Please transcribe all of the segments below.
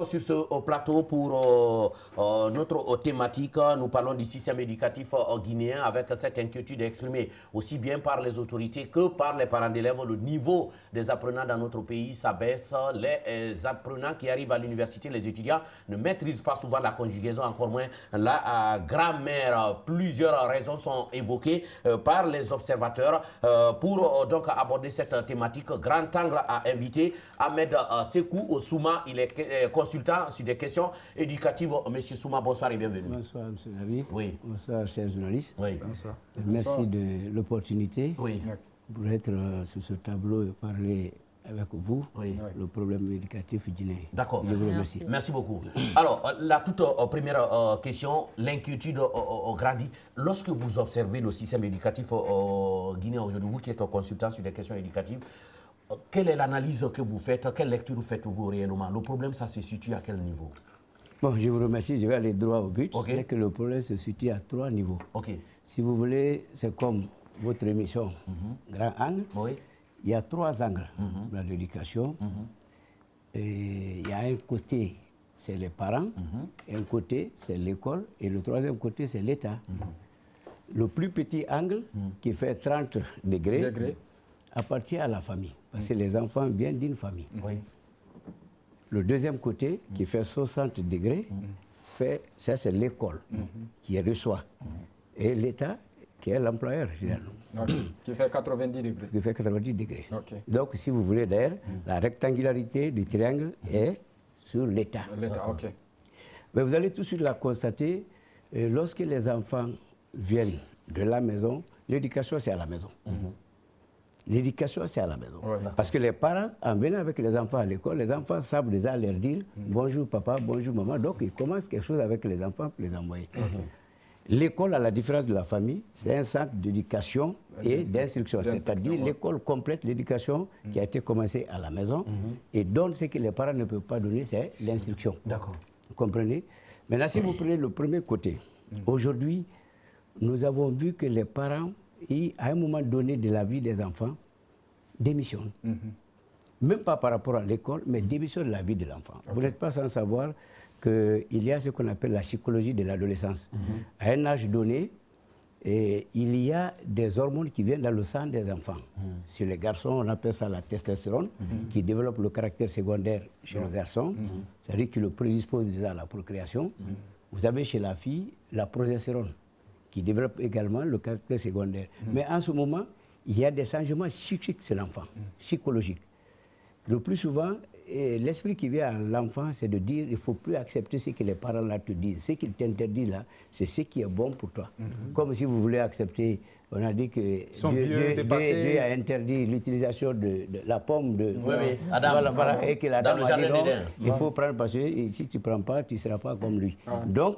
Sur ce plateau pour notre thématique, nous parlons du système éducatif guinéen avec cette inquiétude exprimée aussi bien par les autorités que par les parents d'élèves. Le niveau des apprenants dans notre pays s'abaisse. Les apprenants qui arrivent à l'université, les étudiants, ne maîtrisent pas souvent la conjugaison, encore moins la grammaire. Plusieurs raisons sont évoquées par les observateurs. Pour donc aborder cette thématique, Grand Angle a invité Ahmed Sekou Souma. Il est consultant sur des questions éducatives. Monsieur Souma, bonsoir et bienvenue. Bonsoir, monsieur David. Oui. Bonsoir, chers journalistes. Oui. Bonsoir. Merci de l'opportunité Oui. pour être sur ce tableau et parler avec vous le problème éducatif guinéen. D'accord. Je vous remercie. Merci beaucoup. Alors, la toute première question, l'inquiétude grandit. Lorsque vous observez le système éducatif guinéen aujourd'hui, vous qui êtes consultant sur des questions éducatives, quelle est l'analyse que vous faites? Quelle lecture faites-vous réellement? Le problème, ça se situe à quel niveau? Bon, je vous remercie. Je vais aller droit au but. Okay. C'est que le problème se situe à 3 niveaux. Okay. Si vous voulez, c'est comme votre émission Grand Angle. Oui. Il y a 3 angles dans l'éducation. Et il y a un côté, c'est les parents. Un côté, c'est l'école. Et le troisième côté, c'est l'État. Le plus petit angle, qui fait 30 degrés, appartient à la famille. Parce que les enfants viennent d'une famille. Oui. Le deuxième côté, qui fait 60 degrés, ça c'est l'école qui reçoit. Et l'État, qui est l'employeur, finalement. Qui fait 90 degrés. Qui fait 90 degrés. Okay. Donc, si vous voulez, d'ailleurs, la rectangularité du triangle est sur l'État. L'État, ok. Mais vous allez tout de suite la constater, lorsque les enfants viennent de la maison, l'éducation, c'est à la maison. L'éducation, c'est à la maison. Ouais. Parce que les parents, en venant avec les enfants à l'école, les enfants savent déjà leur dire bonjour papa, bonjour maman. Donc, ils commencent quelque chose avec les enfants pour les envoyer. L'école, à la différence de la famille, c'est un centre d'éducation et d'instruction. C'est-à-dire l'école complète l'éducation qui a été commencée à la maison et donne ce que les parents ne peuvent pas donner, c'est l'instruction. D'accord. Vous comprenez? Maintenant, si vous prenez le premier côté, aujourd'hui, nous avons vu que les parents, à un moment donné de la vie des enfants, démissionnent. Même pas par rapport à l'école, mais démissionnent de la vie de l'enfant. Vous n'êtes pas sans savoir qu'il y a ce qu'on appelle la psychologie de l'adolescence. À un âge donné, il y a des hormones qui viennent dans le sang des enfants. Chez les garçons, on appelle ça la testostérone, qui développe le caractère secondaire chez le garçon, c'est-à-dire qu'il le prédispose déjà à la procréation. Vous avez chez la fille la progestérone, qui développe également le caractère secondaire. Mais en ce moment, il y a des changements psychiques chez l'enfant, psychologiques. Le plus souvent, l'esprit qui vient à l'enfant, c'est de dire il ne faut plus accepter ce que les parents là te disent. Ce qu'ils t'interdisent là, c'est ce qui est bon pour toi. Comme si vous voulez accepter, on a dit que Dieu a interdit l'utilisation de la pomme de Adam, voilà, et que l'Adam dans le a dit jardin non, d'Éden. il faut prendre parce que si tu ne prends pas, tu ne seras pas comme lui. Donc,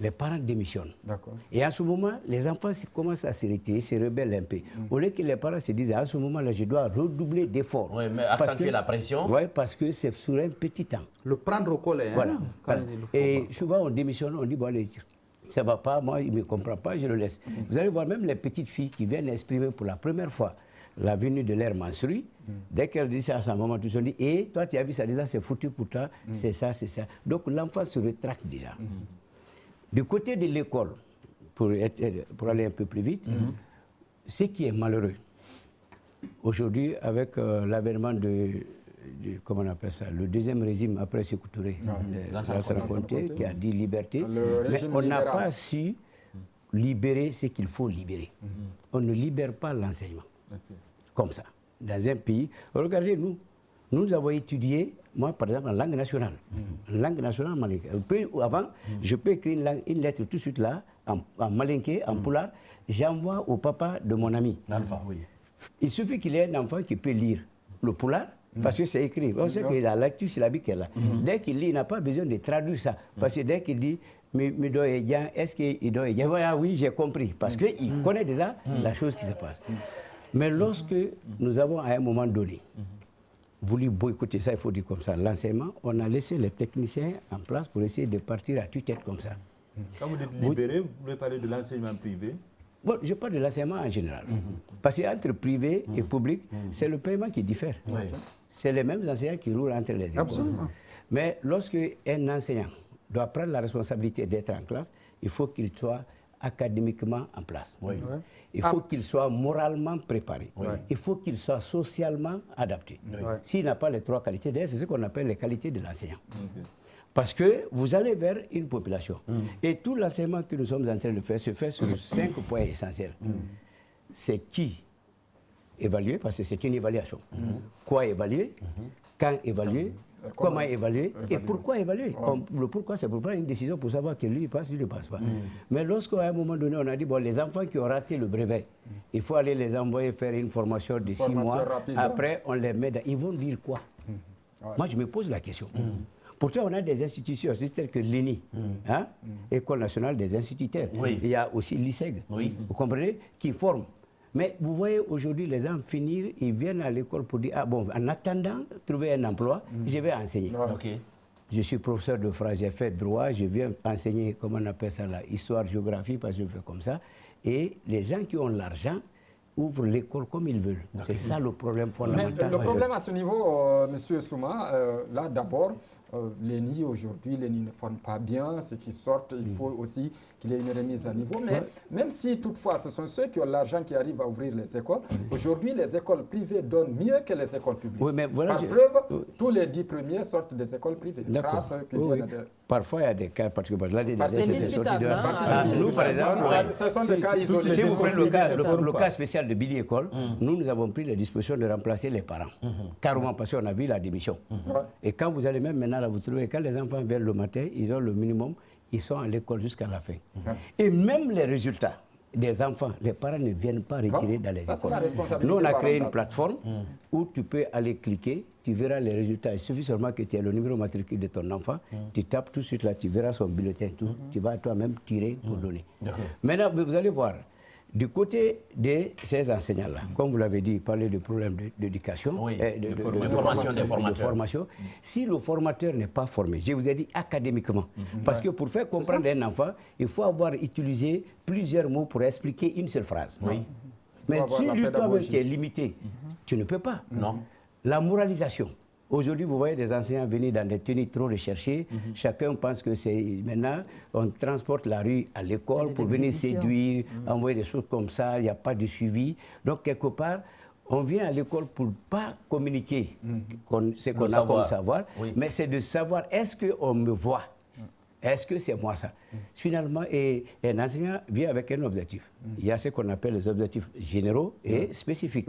les parents démissionnent. Et en ce moment, les enfants commencent à se retirer, se rebellent un peu. Au lieu que les parents se disent, à ce moment-là, je dois redoubler d'efforts. Oui, mais accentuer la pression. Oui, parce que c'est sur un petit temps. Le prendre au collet. Voilà. Voilà. Et souvent, on démissionne, on dit, bon, allez, ça ne va pas, moi, il ne me comprend pas, je le laisse. Vous allez voir même les petites filles qui viennent exprimer pour la première fois la venue de leur menstrues. Dès qu'elle dit ça à sa maman, tout le monde dit, et toi, tu as vu ça, déjà, c'est foutu pour toi, c'est ça, c'est ça. Donc, l'enfant se rétracte déjà. Du côté de l'école, pour aller un peu plus vite, ce qui est malheureux, aujourd'hui, avec l'avènement comment on appelle ça, le deuxième régime après Sékou Touré, Lansana Conté, qui a dit liberté, mais on n'a pas su libérer ce qu'il faut libérer. On ne libère pas l'enseignement, comme ça, dans un pays. Regardez, nous avons étudié, moi par exemple, en langue nationale. En langue nationale malinké. Avant, je peux écrire une lettre tout de suite là, en malinké, en poulard, j'envoie au papa de mon ami. L'alpha, oui. Il suffit qu'il ait un enfant qui peut lire le poulard, parce que c'est écrit. On sait que la lecture syllabique est là. Dès qu'il lit, il n'a pas besoin de traduire ça. Parce que dès qu'il dit, est-ce qu'il doit dire, oui, j'ai compris. Parce qu'il connaît déjà la chose qui se passe. Mais lorsque nous avons à un moment donné voulu boycotter ça, il faut dire comme ça, l'enseignement, on a laissé les techniciens en place pour essayer de partir à tue-tête comme ça. Quand vous dites libéré, vous voulez parler de l'enseignement privé? Bon, je parle de l'enseignement en général. Parce qu'entre privé et public, c'est le paiement qui diffère. C'est les mêmes enseignants qui roulent entre les écoles. Absolument. Mais lorsque un enseignant doit prendre la responsabilité d'être en classe, il faut qu'il soit académiquement en place. Il faut qu'il soit moralement préparé. Il faut qu'il soit socialement adapté. S'il n'a pas les 3 qualités, d'ailleurs, c'est ce qu'on appelle les qualités de l'enseignant. Parce que vous allez vers une population. Et tout l'enseignement que nous sommes en train de faire se fait sur 5 points essentiels. C'est qui évaluer, parce que c'est une évaluation. Quoi évaluer, quand évaluer, comment évaluer et pourquoi évaluer. Le pourquoi, c'est pour prendre une décision pour savoir que lui, il passe, il ne passe pas. Mais lorsqu'à un moment donné, on a dit, bon, les enfants qui ont raté le brevet, il faut aller les envoyer faire une formation de 6 mois. Rapide, après, on les met dans... Ils vont dire quoi? Moi, je me pose la question. Pourtant, on a des institutions, telles que l'ENI, École nationale des instituteurs. Il y a aussi l'ISEG, vous comprenez, qui forment. Mais vous voyez aujourd'hui les gens finir, ils viennent à l'école pour dire, ah bon, en attendant de trouver un emploi, je vais enseigner. Je suis professeur de français, j'ai fait droit, je viens enseigner, comment on appelle ça là, histoire, géographie, parce que je fais comme ça. Et les gens qui ont l'argent ouvrent l'école comme ils veulent. C'est ça le problème fondamental. Mais le problème à ce niveau, M. Souma, là d'abord, l'ENI aujourd'hui, l'ENI ne forme pas bien, ceux qui sortent, il faut aussi qu'il y ait une remise à niveau. Mais même si toutefois ce sont ceux qui ont l'argent qui arrivent à ouvrir les écoles, aujourd'hui les écoles privées donnent mieux que les écoles publiques. Oui, mais voilà, par preuve, tous les 10 premiers sortent des écoles privées. Parfois il y a des cas particuliers. Là, c'est discutable. Nous, par exemple, ce sont des cas isolés. Si vous prenez le cas spécial de Billy École, nous avons pris la disposition de remplacer les parents. Carrément, parce qu'on a vu la démission. Et quand vous allez même maintenant là, vous trouvez, quand les enfants viennent le matin, ils ont le minimum, ils sont à l'école jusqu'à la fin. Et même les résultats des enfants, les parents ne viennent pas retirer dans les écoles. Nous, on a créé une plateforme où tu peux aller cliquer, tu verras les résultats. Il suffit seulement que tu aies le numéro matricule de ton enfant, tu tapes tout de suite là, tu verras son bulletin, tout. Tu vas toi-même tirer pour donner. Maintenant, vous allez voir, du côté de ces enseignants-là, comme vous l'avez dit, parler de problèmes d'éducation, de formation. Si le formateur n'est pas formé, je vous ai dit académiquement, parce que pour faire comprendre un enfant, il faut avoir utilisé plusieurs mots pour expliquer une seule phrase. Mais si toi-même tu es limité, tu ne peux pas. La moralisation. Aujourd'hui, vous voyez des enseignants venir dans des tenues trop recherchées. Chacun pense que c'est... Maintenant, on transporte la rue à l'école pour venir séduire, envoyer des choses comme ça. Il n'y a pas de suivi. Donc, quelque part, on vient à l'école pour ne pas communiquer ce qu'on a comme savoir, mais c'est de savoir, est-ce qu'on me voit? Est-ce que c'est moi ça? Finalement, un enseignant vient avec un objectif. Il y a ce qu'on appelle les objectifs généraux et spécifiques.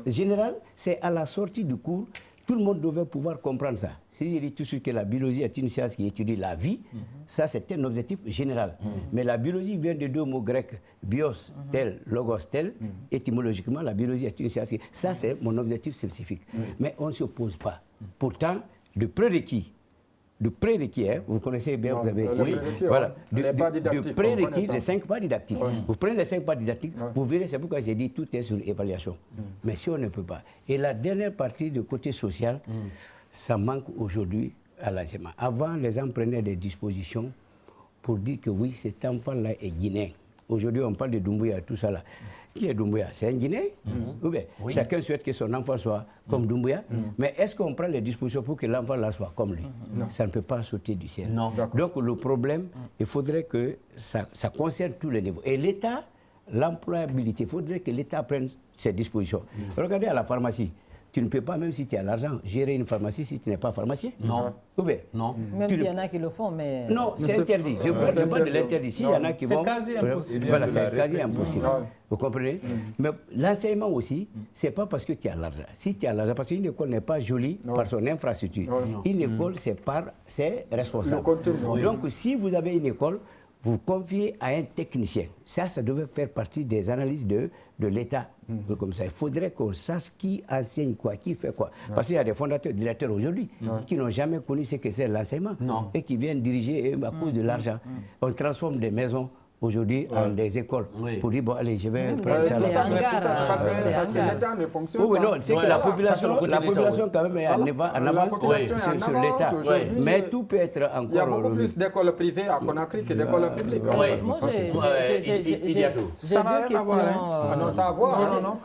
Général, c'est à la sortie du cours, tout le monde devait pouvoir comprendre ça. Si je dis tout de suite que la biologie est une science qui étudie la vie, ça c'est un objectif général. Mais la biologie vient de 2 mots grecs, bios, tel, logos, tel. Étymologiquement, la biologie est une science qui... Ça c'est mon objectif spécifique. Mais on ne s'y oppose pas. Pourtant, de prérequis, vous connaissez bien, vous avez dit. Voilà. De prérequis, les 5 pas didactiques. Vous prenez les 5 pas didactiques, vous verrez, c'est pourquoi j'ai dit tout est sur l'évaluation. Mais si on ne peut pas. Et la dernière partie du côté social, ça manque aujourd'hui à l'enseignement. Avant, les gens prenaient des dispositions pour dire que oui, cet enfant-là est guinéen. Aujourd'hui, on parle de Doumbouya, tout ça là. Qui est Doumbouya? C'est un Guinéen. Chacun souhaite que son enfant soit comme Doumbouya. Mais est-ce qu'on prend les dispositions pour que l'enfant là soit comme lui? Ça ne peut pas sauter du ciel. Donc le problème, il faudrait que ça concerne tous les niveaux. Et l'État, l'employabilité, il faudrait que l'État prenne ces dispositions. Regardez à la pharmacie. Tu ne peux pas, même si tu as l'argent, gérer une pharmacie si tu n'es pas pharmacien. Même s'il y en a qui le font, mais... Non, c'est interdit. Je parle de l'interdit. S'il y en a qui vont... C'est quasi impossible. Voilà, c'est quasi impossible. Vous comprenez? Mais l'enseignement aussi, ce n'est pas parce que tu as l'argent. Si tu as l'argent, parce qu'une école n'est pas jolie par son infrastructure. Une école, c'est par ses responsables. Donc, si vous avez une école, vous confiez à un technicien. Ça devait faire partie des analyses de l'État. Comme ça, il faudrait qu'on sache qui enseigne quoi, qui fait quoi. Parce qu'il y a des fondateurs, directeurs aujourd'hui qui n'ont jamais connu ce que c'est l'enseignement et qui viennent diriger à cause de l'argent. On transforme des maisons aujourd'hui en des écoles pour dire, bon, allez, je vais prendre ça. Tout là. ça, parce que l'État ne fonctionne Oui, pas. non, c'est que la population quand même est en avance sur l'État. Mais tout peut être encore... Il y a beaucoup plus d'écoles privées à Conakry que d'écoles publiques. Moi, j'ai deux questions. Non, ça a à voir.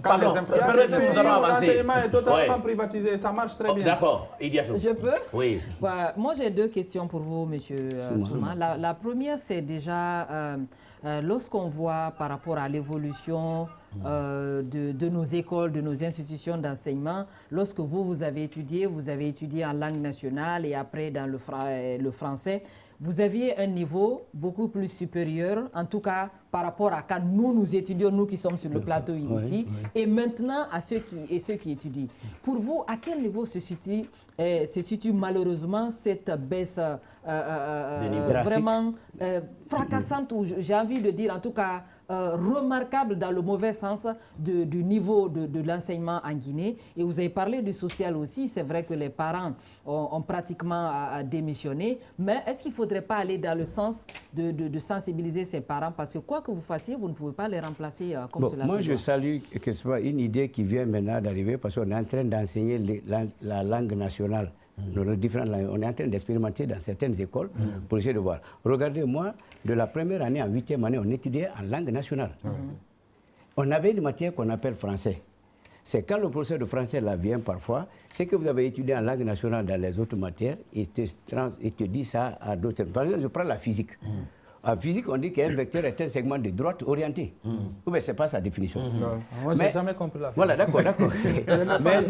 Quand les infrastructures nous allons avancer. L'enseignement est totalement privatisé, ça marche très bien. D'accord, Idiatou. Je peux? Oui. Moi, j'ai deux questions pour vous, monsieur Souma. La première, c'est déjà lorsqu'on voit par rapport à l'évolution de nos écoles, de nos institutions d'enseignement, lorsque vous avez étudié en langue nationale et après dans le français, vous aviez un niveau beaucoup plus supérieur, en tout cas par rapport à quand nous étudions, nous qui sommes sur le plateau ici, et maintenant à ceux qui étudient. Pour vous, à quel niveau se situe malheureusement cette baisse vraiment fracassante, ou j'ai envie de dire en tout cas remarquable dans le mauvais sens du niveau de l'enseignement en Guinée? Et vous avez parlé du social aussi, c'est vrai que les parents ont pratiquement démissionné, mais est-ce qu'il ne faudrait pas aller dans le sens de sensibiliser ces parents, parce que quoi que vous fassiez, vous ne pouvez pas les remplacer comme cela se doit. Moi, je salue que ce soit une idée qui vient maintenant d'arriver, parce qu'on est en train d'enseigner la langue nationale. On est en train d'expérimenter dans certaines écoles pour essayer de voir. Regardez-moi, de la première année en 8e année, on étudiait en langue nationale. On avait une matière qu'on appelle français. C'est quand le professeur de français là vient parfois, c'est que vous avez étudié en langue nationale dans les autres matières et te dit ça à d'autres. Par exemple, je prends la physique. En physique, on dit qu'un vecteur est un segment de droite orienté. Ou bien, ce n'est pas sa définition. Moi, je n'ai jamais compris la physique. Voilà, d'accord. Mais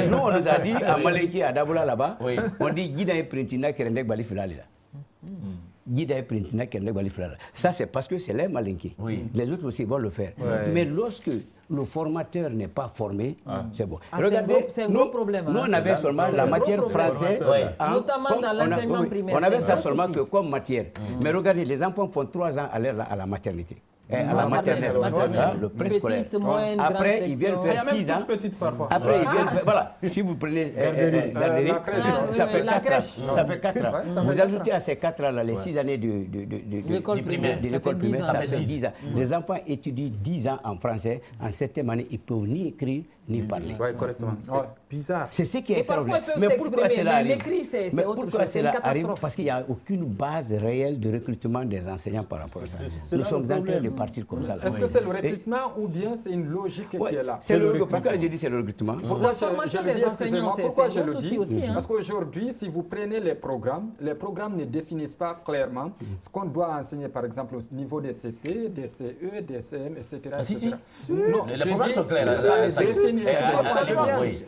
nous, on nous a dit, à Maleki, à Daboula, là-bas, on dit « Guida et Printina qui rendent Bali Filali ». Ça, c'est parce que c'est les Malinké. Les autres aussi vont le faire. Mais lorsque le formateur n'est pas formé, c'est bon. Regardez, c'est un gros problème. Nous, on avait seulement la matière française. Notamment dans l'enseignement primaire. On avait ça seulement que comme matière. Mais regardez, les enfants font 3 ans à la maternité. À la maternelle, le préscolaire. Après, ils viennent faire 6 ans. Après, ils viennent faire. Voilà, si vous prenez garderie, ça fait 4 ans. Ça fait 4 ans. Vous ajoutez à ces 4 ans-là les 6 années de l'école primaire, ça fait 10 ans. Les enfants étudient 10 ans en français. En 7e année, ils ne peuvent ni écrire ni parler. Oui, correctement. C'est bizarre. C'est ce qui est extraordinaire. Mais pourquoi cela arrive? L'écrit, c'est autre chose. C'est une catastrophe. Parce qu'il n'y a aucune base réelle de recrutement des enseignants par rapport à ça. Nous sommes en train de partir comme ça. Est-ce que c'est le recrutement ou bien c'est une logique qui est là? C'est le recrutement. Pourquoi j'ai dit c'est le recrutement? La formation des enseignants, pourquoi je le dis aussi. Parce qu'aujourd'hui, si vous prenez les programmes ne définissent pas clairement ce qu'on doit enseigner, par exemple, au niveau des CP, des CE, des CM, etc. Non, les programmes sont clairs.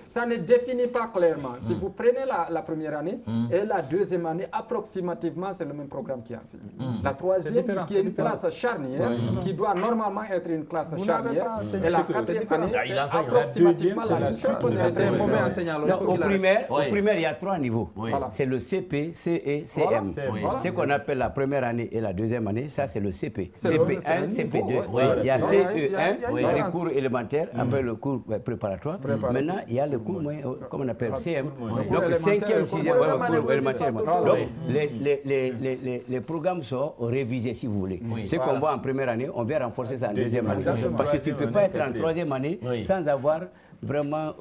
Ça ne définit pas clairement. Si vous prenez la première année et la deuxième année, approximativement, c'est le même programme qui est enseigné. La troisième, qui est une classe charnière, qui doit normalement être une classe charnière, et la quatrième année, c'est approximativement la même chose. C'était un mauvais enseignant. Au primaire, il y a 3 niveaux. C'est le CP, CE, CM. Ce qu'on appelle la première année et la deuxième année, ça c'est le CP. CP1, CP2. Il y a CE1, les cours élémentaires, après le cours préparatoire. Maintenant, il y a le cours moyen, comme on appelle CM. Donc, 5e, 6e, cours élémentaire. Donc, les programmes sont révisés, si vous voulez. Ce qu'on voit en première année, on vient renforcer ça en deuxième année. Parce que tu ne peux pas être en troisième année sans avoir vraiment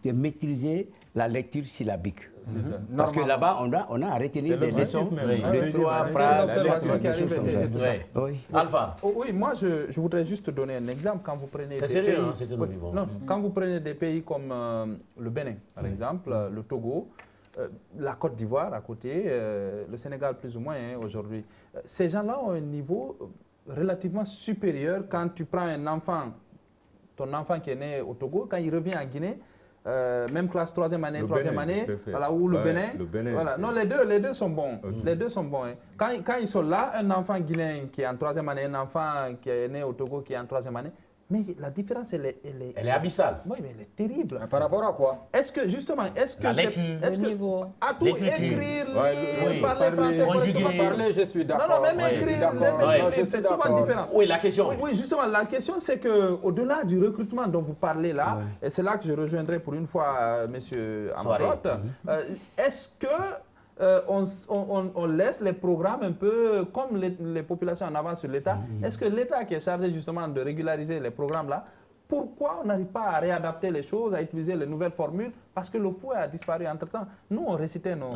maîtrisé la lecture syllabique. Parce que là-bas, on a arrêté les leçons de 3 phrases, des choses comme ça. Alpha. Oui, moi, je voudrais juste donner un exemple. Quand vous prenez des pays, quand vous prenez des pays comme le Bénin, par exemple, le Togo, la Côte d'Ivoire à côté, le Sénégal plus ou moins aujourd'hui, ces gens-là ont un niveau relativement supérieur. Quand tu prends un enfant, ton enfant qui est né au Togo, quand il revient en Guinée, même classe 3e année, 3e année, voilà, ou le Bénin. Voilà. Non, les deux sont bons. Les deux sont bons. Quand ils sont là, un enfant guinéen qui est en 3e année, un enfant qui est né au Togo qui est en 3e année, mais la différence, elle est abyssale. Oui, mais elle est terrible. Par rapport à quoi? Est-ce que, justement, la lecture, à tout écrire, parler français, parler, je suis d'accord. Non, même écrire, c'est souvent différent. Oui, la question. Oui, justement, la question, c'est qu'au-delà du recrutement dont vous parlez là, et c'est là que je rejoindrai pour une fois M. Amarot, est-ce que on laisse les programmes un peu comme les populations en avance sur l'État. Est-ce que l'État qui est chargé justement de régulariser les programmes-là, pourquoi on n'arrive pas à réadapter les choses, à utiliser les nouvelles formules? Parce que le fouet a disparu entre-temps. Nous, on récitait nos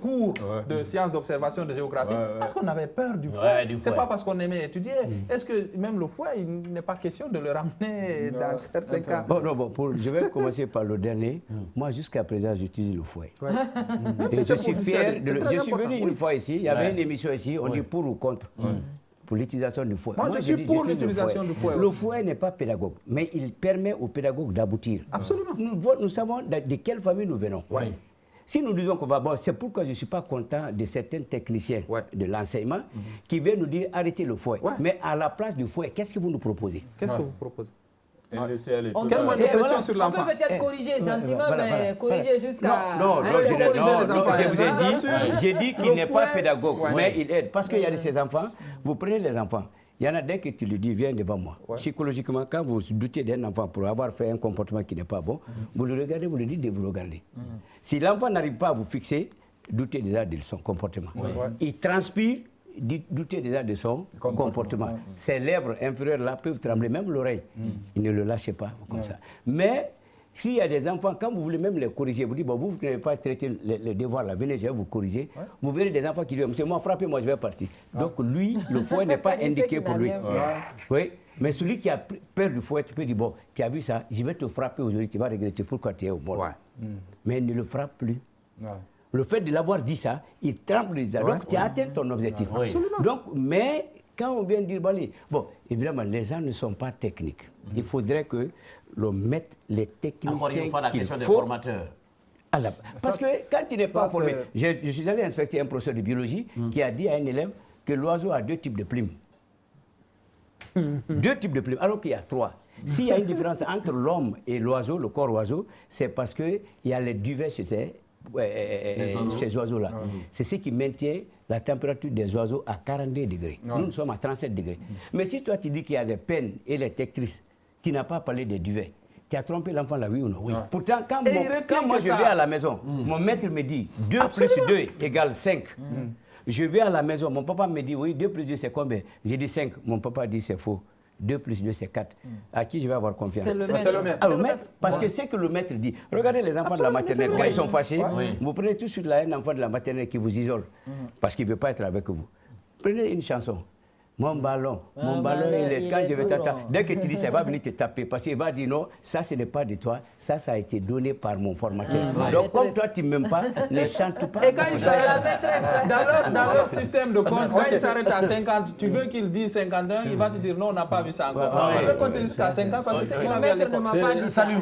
cours de sciences d'observation, de géographie, parce qu'on avait peur du fouet. Ce n'est pas parce qu'on aimait étudier. Est-ce que même le fouet, il n'est pas question de le ramener dans certains cas? Je vais commencer par le dernier. Moi, jusqu'à présent, j'utilise le fouet. Et je suis fier. Je suis venu une fois ici, il y avait une émission ici, on dit pour ou contre. Pour l'utilisation du fouet. Moi, je suis pour l'utilisation du fouet. Le fouet n'est pas pédagogue, mais il permet aux pédagogues d'aboutir. Absolument. Nous savons de quelle famille nous venons. Si nous disons qu'on va... Bon, c'est pourquoi je ne suis pas content de certains techniciens de l'enseignement qui viennent nous dire arrêtez le fouet. Mais à la place du fouet, qu'est-ce que vous nous proposez? Qu'est-ce que vous proposez? On peut peut-être corriger gentiment, mais corriger jusqu'à... Non, j'ai dit qu'il n'est pas pédagogue, mais il aide. Parce qu'il y a de ces enfants, vous prenez les enfants, il y en a dès que tu lui dis, viens devant moi. Psychologiquement, quand vous doutez d'un enfant pour avoir fait un comportement qui n'est pas bon, vous le regardez, vous lui dites de vous regarder. Si l'enfant n'arrive pas à vous fixer, doutez déjà de son comportement. Il transpire, doutez déjà de son comportement. Ses lèvres inférieures là peuvent trembler, même l'oreille. Il ne le lâchez pas comme ça. Mais s'il y a des enfants, quand vous voulez même les corriger, vous dites, bon, vous n'avez pas traité les devoirs là, venez, je vais vous corriger. Vous verrez des enfants qui disent, monsieur, moi, frappez-moi, je vais partir. Donc lui, le fouet n'est pas indiqué pour lui. Oui. Mais celui qui a peur du fouet, tu peux dire, bon, tu as vu ça, je vais te frapper aujourd'hui, tu vas regretter pourquoi tu es au monde. Mais il ne le frappe plus. Le fait de l'avoir dit ça, il tremble déjà. Donc, tu as atteint ton objectif. Donc, mais quand on vient dire, bon, évidemment, les gens ne sont pas techniques. Il faudrait que l'on mette les techniciens. Encore une fois, la question des formateurs. Parce que quand il n'est pas formé, je suis allé inspecter un professeur de biologie qui a dit à un élève que l'oiseau a 2 types de plumes. 2 types de plumes, alors qu'il y a 3. S'il y a une différence entre l'homme et l'oiseau, le corps oiseau, c'est parce qu'il y a les duvets chez ces oiseaux-là. C'est ce qui maintient la température des oiseaux à 42 degrés. Nous sommes à 37 degrés. Mais si toi tu dis qu'il y a les pennes et les tectrices, tu n'as pas parlé des duvets. Tu as trompé l'enfant là, oui ou non? Pourtant, quand moi je vais à la maison, mon maître me dit 2 plus 2 égale 5. Je vais à la maison, mon papa me dit, oui, 2 plus 2 c'est combien? J'ai dit 5. Mon papa dit c'est faux. 2 plus 2, c'est 4. À qui je vais avoir confiance? C'est le maître. Ah, le maître. Parce que c'est que le maître dit. Regardez les enfants de la maternelle, quand ils sont fâchés, vous prenez tout de suite là un enfant de la maternelle qui vous isole, parce qu'il ne veut pas être avec vous. Prenez une chanson. Mon ballon, il est quand je vais t'attendre. Dès que tu dis ça, il va venir te taper. Parce qu'il va dire non, ça ce n'est pas de toi, ça a été donné par mon formateur. Donc comme toi tu ne m'aimes pas, ne chante pas. Et quand il s'arrête, dans leur système de compte, quand il s'arrête à 50, tu veux qu'il dise 51, il va te dire non, on n'a pas vu ça encore. On peut compter jusqu'à 50 parce que c'est qu'il avait à l'époque.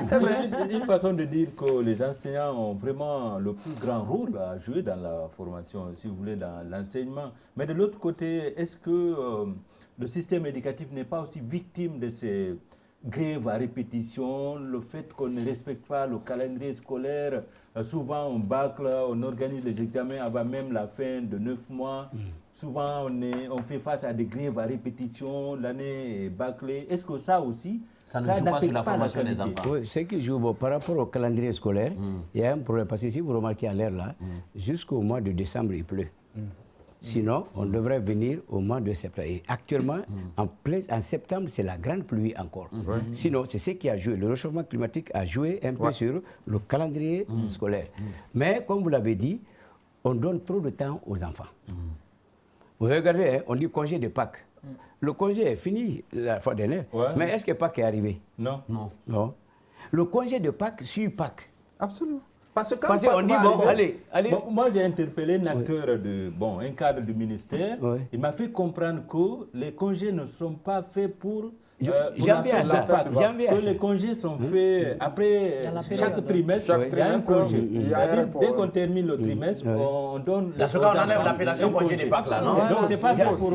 C'est une façon de dire que les enseignants ont vraiment le plus grand rôle à jouer dans la formation, si vous voulez, dans l'enseignement. Mais de l'autre côté, est-ce que le système éducatif n'est pas aussi victime de ces grèves à répétition, le fait qu'on ne respecte pas le calendrier scolaire? Souvent on bâcle, on organise les examens avant même la fin de 9 mois. Souvent on fait face à des grèves à répétition, l'année est bâclée. Est-ce que ça aussi, ça ne joue pas sur la formation des enfants? Oui, ce qui joue par rapport au calendrier scolaire, il y a un problème. Parce que si vous remarquez à l'air là, jusqu'au mois de décembre, il pleut. Sinon, on devrait venir au mois de septembre. Et actuellement, en septembre, c'est la grande pluie encore. Sinon, c'est ce qui a joué. Le réchauffement climatique a joué un peu sur le calendrier scolaire. Mais, comme vous l'avez dit, on donne trop de temps aux enfants. Vous regardez, hein, on dit congé de Pâques. Le congé est fini la fois dernière. Mais est-ce que Pâques est arrivé? Non. Le congé de Pâques suit Pâques. Absolument. Parce qu'on dit, bon, allez. Bon, moi, j'ai interpellé un acteur, un cadre du ministère. Il m'a fait comprendre que les congés ne sont pas faits pour que les congés sont faits après chaque trimestre. Il y a un congé. Dès qu'on termine le trimestre, on donne... Dans ce cas, on enlève l'appellation congé des Pâques, là, non? Donc, c'est pas ça pour...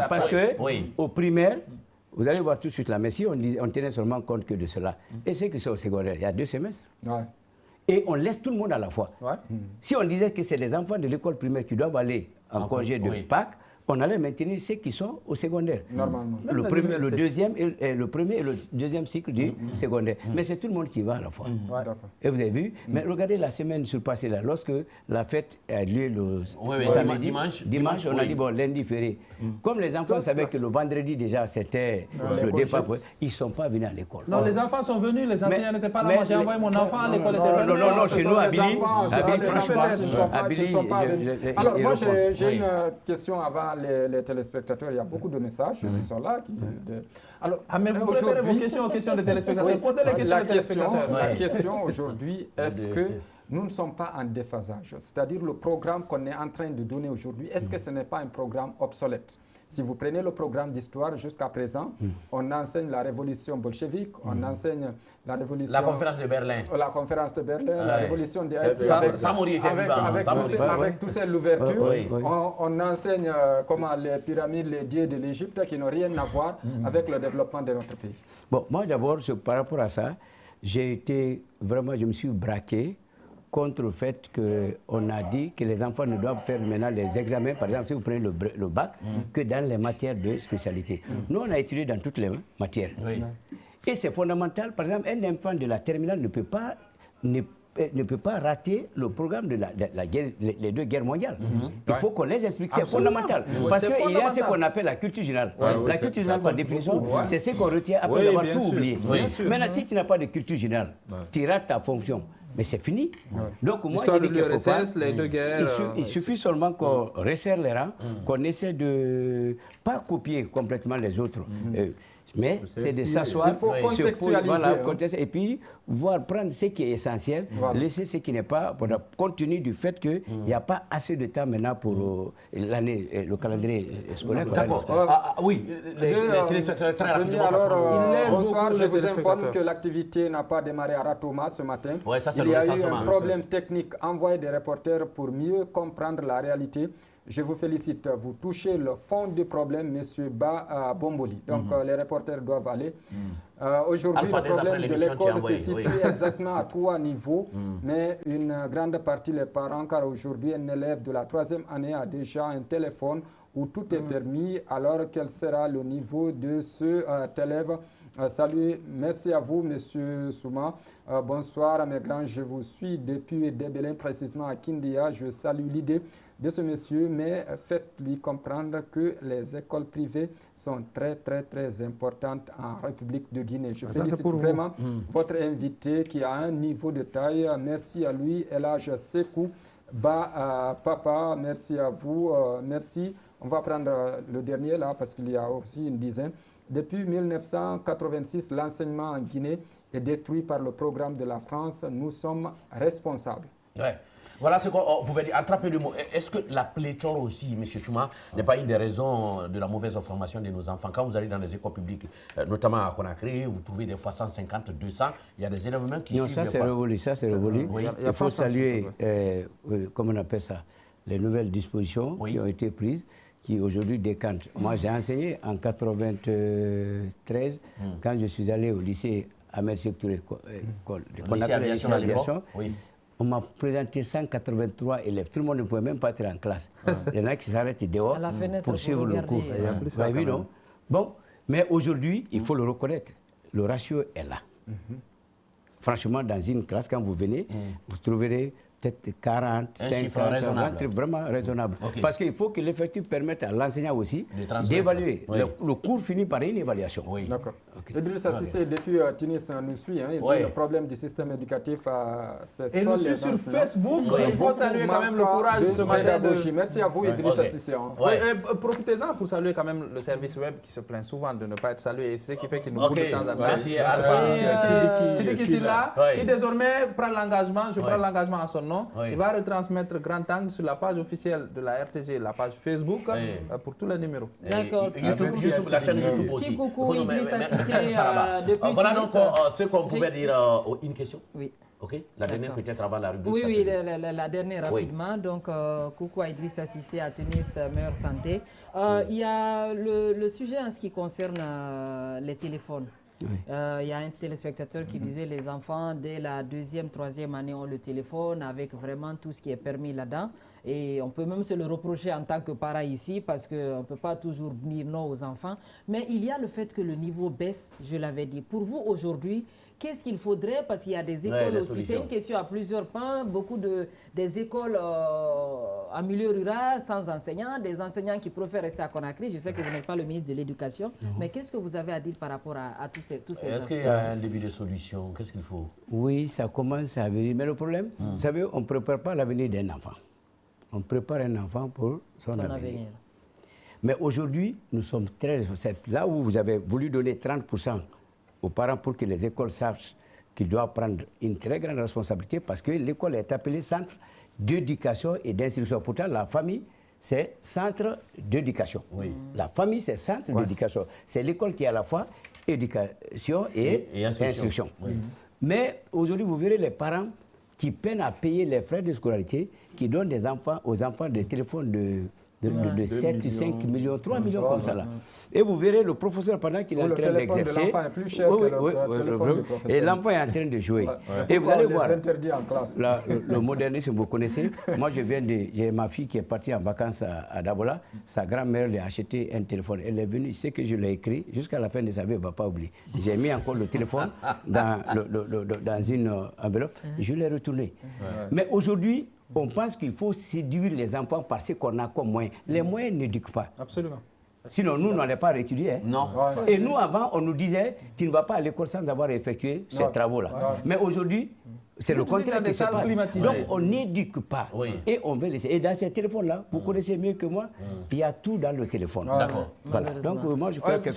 Parce qu'au primaire, vous allez voir tout de suite là, mais si on tenait seulement compte que de cela, et c'est que c'est au secondaire, il y a 2 semestres. Et on laisse tout le monde à la fois. Si on disait que c'est les enfants de l'école primaire qui doivent aller en congé de Pâques, on allait maintenir ceux qui sont au secondaire. Normalement. Le premier et le deuxième cycle du secondaire. Mais c'est tout le monde qui va à la fois. Et vous avez vu, mais regardez la semaine surpassée là, lorsque la fête a lieu le samedi, dimanche, on a dit bon, lundi férié. Comme les enfants savaient que le vendredi déjà c'était le départ, ils ne sont pas venus à l'école. Non, les enfants sont venus, les enseignants n'étaient pas là. Moi, j'ai envoyé mon enfant à l'école. Non, chez nous, à Billy, alors, moi, j'ai une question avant les téléspectateurs. Il y a beaucoup de messages qui sont là. Alors, mais vous préférez vos questions aux questions des téléspectateurs. Posez les questions des téléspectateurs. La question aujourd'hui, est-ce que nous ne sommes pas en déphasage? C'est-à-dire le programme qu'on est en train de donner aujourd'hui, est-ce que ce n'est pas un programme obsolète? Si vous prenez le programme d'histoire jusqu'à présent, on enseigne la révolution bolchevique, on enseigne la révolution... La conférence de Berlin. La conférence de Berlin, la révolution des... Samori était vivant. Avec tout ça, l'ouverture, on enseigne comment les pyramides, les dieux de l'Égypte qui n'ont rien à voir avec le développement de notre pays. Bon, moi d'abord, par rapport à ça, je me suis braqué contre le fait qu'on a dit que les enfants ne doivent faire maintenant les examens, par exemple si vous prenez le bac, que dans les matières de spécialité. Nous, on a étudié dans toutes les matières. Et c'est fondamental, par exemple, un enfant de la terminale ne peut pas rater le programme de les deux guerres mondiales. Il faut qu'on les explique, c'est fondamental. Parce qu'il y a ce qu'on appelle la culture générale. La culture générale, par définition, c'est ce qu'on retient après avoir tout oublié. Maintenant, si tu n'as pas de culture générale, tu rates ta fonction. Mais c'est fini. Donc moi, je dis quelque part, les deux guerres, il suffit seulement qu'on resserre les rangs, qu'on essaie de ne pas copier complètement les autres. Mais c'est de s'asseoir, et puis prendre ce qui est essentiel, laisser ce qui n'est pas, compte tenu du fait qu'il n'y a pas assez de temps maintenant pour l'année, le calendrier scolaire. D'accord. Oui, les téléspectateurs très rapidement. Bonsoir, je vous informe que l'activité n'a pas démarré à Ratoma ce matin. Il y a eu un problème technique. Envoyé des reporters pour mieux comprendre la réalité. Je vous félicite. Vous touchez le fond du problème, M. Bomboli. Donc, les reporters doivent aller. Aujourd'hui, le problème de l'école se situe exactement à 3 niveaux. Mais une grande partie des parents, car aujourd'hui, un élève de la 3e année a déjà un téléphone où tout est permis. Alors, quel sera le niveau de cet élève? Salut, merci à vous, M. Souma. Bonsoir à mes grands, je vous suis depuis Débélin, précisément à Kindia. Je salue l'idée de ce monsieur, mais faites-lui comprendre que les écoles privées sont très, très, très importantes en République de Guinée. Je félicite vraiment votre invité qui a un niveau de taille. Merci à lui, Elhaj Sekou. Papa, merci à vous. Merci. On va prendre le dernier là parce qu'il y a aussi une dizaine. Depuis 1986, l'enseignement en Guinée est détruit par le programme de la France. Nous sommes responsables. Ouais. Voilà ce qu'on pouvait dire. Attrapez le mot. Est-ce que la pléthore aussi, M. Souma, n'est pas une des raisons de la mauvaise formation de nos enfants? Quand vous allez dans les écoles publiques, notamment à Conakry, vous trouvez des fois 150, 200. Il y a des élèves même qui suivent. Ça, c'est révolu. Ça, c'est révolu. Il faut saluer, comment on appelle ça, les nouvelles dispositions qui ont été prises, qui aujourd'hui décantent. Moi, j'ai enseigné en 1993, quand je suis allé au lycée Ahmed Sékou Touré, qu'on appelle le lycée aviation. On m'a présenté 183 élèves. Tout le monde ne pouvait même pas être en classe. Il y en a qui s'arrêtent dehors pour suivre le cours. Vous avez vu, non? Bon, mais aujourd'hui, il faut le reconnaître. Le ratio est là. Franchement, dans une classe, quand vous venez, vous trouverez peut-être 40, 50, 20, vraiment raisonnable. Parce qu'il faut que l'effectif permette à l'enseignant aussi d'évaluer. Le cours finit par une évaluation. D'accord. Idrissa Cissé, depuis Tunis, nous suit. Le problème du système éducatif, c'est et nous suit sur Facebook. Il faut saluer quand même le courage de ce matin. Merci à vous, Idrissa Cissé. Profitez-en pour saluer quand même le service web qui se plaint souvent de ne pas être salué. Et c'est ce qui fait qu'il nous coûte de temps en temps. Merci. Sidiki Silla, qui désormais prend l'engagement, je prends l'engagement à son nom. Il va retransmettre Grand Angle sur la page officielle de la RTG, la page Facebook, pour tous les numéros. D'accord. YouTube, la chaîne YouTube aussi. Petit coucou, Idrissa Cissé. Voilà donc ce qu'on pouvait dire. Une question? Oui. Ok, la dernière peut-être avant la rubrique. Oui, la dernière rapidement. Donc, coucou à Idrissa Cissé à Tunis, meilleure santé. Il y a le sujet en ce qui concerne les téléphones. Il y a un téléspectateur qui disait les enfants, dès la 2e, 3e année, ont le téléphone avec vraiment tout ce qui est permis là-dedans. Et on peut même se le reprocher en tant que parent ici parce qu'on ne peut pas toujours dire non aux enfants. Mais il y a le fait que le niveau baisse, je l'avais dit. Pour vous, aujourd'hui, qu'est-ce qu'il faudrait? Parce qu'il y a des écoles aussi. C'est une question à plusieurs points. Beaucoup des écoles en milieu rural, sans enseignants, des enseignants qui préfèrent rester à Conakry. Je sais que vous n'êtes pas le ministre de l'Éducation, mais qu'est-ce que vous avez à dire par rapport à tous ces aspects? Est-ce qu'il y a un début de solution? Qu'est-ce qu'il faut? Oui, ça commence à venir. Mais le problème, vous savez, on ne prépare pas l'avenir d'un enfant. On prépare un enfant pour son avenir. Mais aujourd'hui, nous sommes très responsables. Là où vous avez voulu donner 30% aux parents pour que les écoles sachent qu'ils doivent prendre une très grande responsabilité parce que l'école est appelée centre d'éducation et d'instruction. Pourtant, la famille, c'est centre d'éducation. Oui. La famille, c'est centre d'éducation. C'est l'école qui est à la fois éducation et instruction. Oui. Mais aujourd'hui, vous verrez les parents qui peinent à payer les frais de scolarité, qui donnent aux enfants des téléphones de 7, 5 millions, 3 millions comme ça là. Et vous verrez le professeur pendant qu'il est en train d'exercer. Le téléphone de l'enfant est plus cher que le téléphone du professeur. Et l'enfant est en train de jouer. Et vous allez voir, en classe. Le modernisme, vous connaissez. Moi, j'ai ma fille qui est partie en vacances à Dabola. Sa grand-mère lui a acheté un téléphone. Elle est venue, c'est que je l'ai écrit. Jusqu'à la fin de sa vie, elle ne va pas oublier. J'ai mis encore le téléphone dans une enveloppe. Je l'ai retourné. Mais aujourd'hui, on pense qu'il faut séduire les enfants parce qu'on a comme moyens. Les moyens n'éduquent pas. Absolument. Sinon, nous n'allons pas étudier. Hein. Non. Et nous, avant, on nous disait, tu ne vas pas à l'école sans avoir effectué ces travaux-là. Mais aujourd'hui, c'est le contraire qui se passe. Donc, on n'éduque pas. Et on veut laisser. Et dans ces téléphones-là, vous connaissez mieux que moi, il y a tout dans le téléphone. D'accord. Voilà. Donc, moi, je crois que...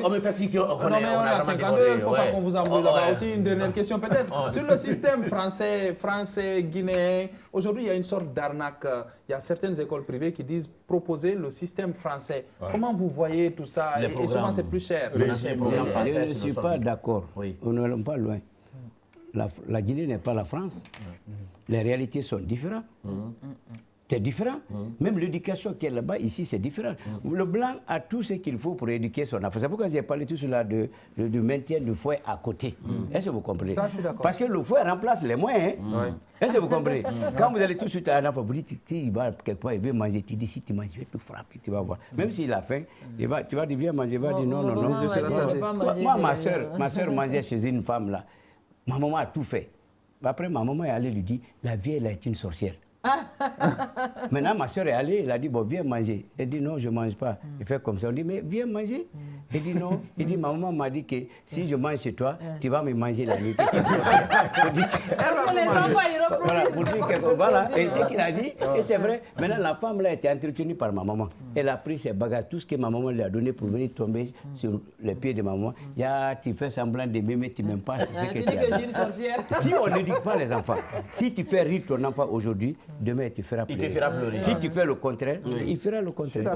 On me fait si qu'on on a 52, il faut pas qu'on vous embrouille là-bas. Aussi, une dernière question peut-être. Sur le système français, guinéen, aujourd'hui, il y a une sorte d'arnaque. Il y a certaines écoles privées qui disent proposer le système français. Comment vous voyez tout ça? Et souvent, c'est plus cher. Je ne suis pas d'accord. On ne va pas loin. La Guinée n'est pas la France. Les réalités sont différentes. C'est différent. Même l'éducation qui est là-bas, ici, c'est différent. Le blanc a tout ce qu'il faut pour éduquer son enfant. C'est pourquoi j'ai parlé tout cela du maintien du fouet à côté. Est-ce que vous comprenez? Ça, je suis d'accord. Parce que le fouet remplace les moyens. Est-ce que vous comprenez? Quand vous allez tout de suite à un enfant, vous dites, il va quelque part, il veut manger. Tu dis, si tu manges, je vais te frapper, tu vas voir. Même s'il a faim, tu vas dire, viens manger. Il va dire, non. Moi, ma soeur mangeait chez une femme là. Ma maman a tout fait. Après, ma maman est allée lui dire, la vieille, elle est une sorcière. Maintenant, ma soeur est allée, elle a dit, bon, viens manger. Elle dit, non, je ne mange pas. Il fait comme ça. On dit, mais viens manger. Il dit, non. Il dit, ma maman m'a dit que si je mange chez toi, tu vas me manger la nuit. Parce que les enfants, ils reproduisent. Voilà, et ce qu'il a dit, et c'est vrai. Maintenant, la femme là était entretenue par ma maman. Elle a pris ses bagages, tout ce que ma maman lui a donné pour venir tomber sur les pieds de ma maman. Tu fais semblant de m'aimer, tu ne m'aimes pas. Tu dis que je suis une sorcière. Si on n'éduque pas les enfants, si tu fais rire ton enfant aujourd'hui, demain, il te fera pleurer. Il te fera pleurer. Si tu fais le contraire, il fera le contraire.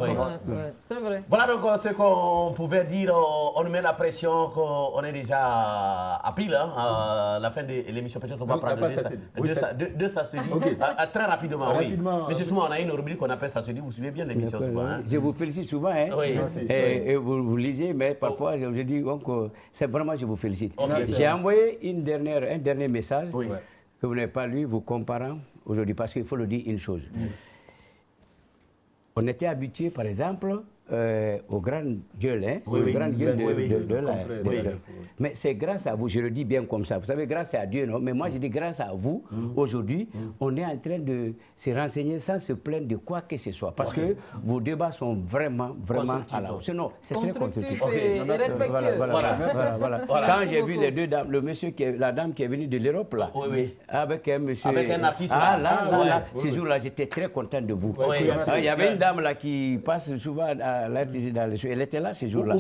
C'est vrai. Voilà donc ce qu'on pouvait dire. On met la pression qu'on est déjà à pile. À la fin de l'émission, peut-être on va prendre deux ça se dit. Très rapidement, oui. Mais souvent, on a une rubrique qu'on appelle ça se dit. Vous suivez bien l'émission souvent. Je vous félicite souvent. Oui. Et vous lisez, mais parfois, je dis c'est vraiment, je vous félicite. J'ai envoyé un dernier message que vous n'avez pas lu, vous comparant aujourd'hui, parce qu'il faut le dire une chose. On était habitué, par exemple, aux grandes gueules, aux grandes gueules de la... Mais c'est grâce à vous, je le dis bien comme ça. Vous savez, grâce à Dieu, non? Mais moi, je dis grâce à vous, aujourd'hui, on est en train de se renseigner sans se plaindre de quoi que ce soit. Parce que vos débats sont vraiment à la hausse. Non, c'est très constructif. Et respectueux. Voilà. Quand j'ai vu les deux dames, la dame qui est venue de l'Europe, là, avec un monsieur... Avec un artiste. Ces jours-là, j'étais très content de vous. Il y avait une dame là qui passe souvent à l'RTG dans les shows. Elle était là ces jours-là.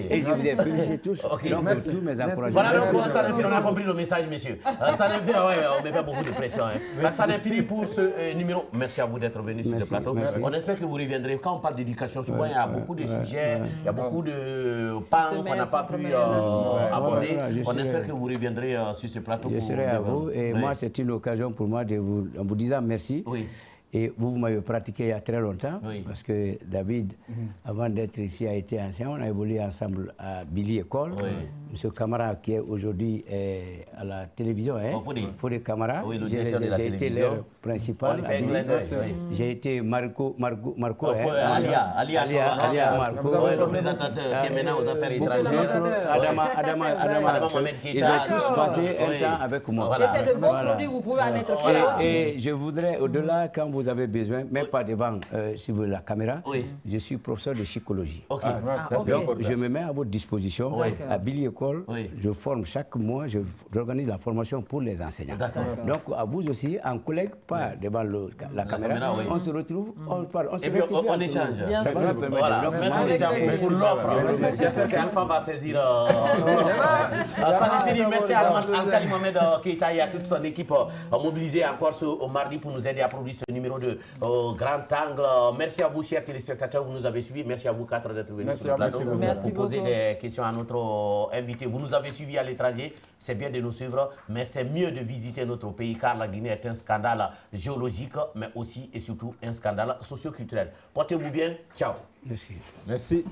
Et je vous ai félicité tous. Donc, tous mes encouragements. Voilà, donc, ça on a compris le message, messieurs. Ça n'est fini, on ne met pas beaucoup de pression. Ça n'est fini pour ce numéro. Merci à vous d'être venus sur ce plateau. On espère que vous reviendrez. Quand on parle d'éducation, souvent, il y a beaucoup de sujets, il y a beaucoup de pans qu'on n'a pas pu aborder. On espère que vous reviendrez sur ce plateau. Je serai à vous. Et moi, c'est une occasion pour moi de vous, en vous disant merci. Et vous m'avez pratiqué il y a très longtemps, parce que David, avant d'être ici, a été ancien. On a évolué ensemble à Billy École. Monsieur Camara, qui est aujourd'hui à la télévision, Fodé Camara. J'ai été leur principal. J'ai été Marco Alia Marco, le représentateur qui est maintenant aux affaires étrangères. Adama Mohamed Keita. Ils ont tous passé un temps avec moi. Et c'est de bons produits, vous pouvez en être fier aussi. Et je voudrais, au-delà, quand vous avez besoin, même pas devant sur la caméra, je suis professeur de psychologie. Donc, je me mets à votre disposition. À Billy École, je forme chaque mois, j'organise la formation pour les enseignants. Donc, à vous aussi, en collègue, pas devant la caméra, on se retrouve, on parle, on se retrouve. On échange. Voilà. Merci déjà pour l'offre. J'espère qu'Alpha va saisir. Ça n'est fini. Merci à Al-Khali Mohamed Keita et à toute son équipe mobilisée encore au mardi pour nous aider à produire ce numéro de Grand Angle. Merci à vous, chers téléspectateurs, vous nous avez suivis. Merci à vous quatre d'être venus sur le plateau pour poser des questions à notre invité. Vous nous avez suivis à l'étranger, c'est bien de nous suivre, mais c'est mieux de visiter notre pays car la Guinée est un scandale géologique, mais aussi et surtout un scandale socio-culturel. Portez-vous bien, ciao. Merci. Merci.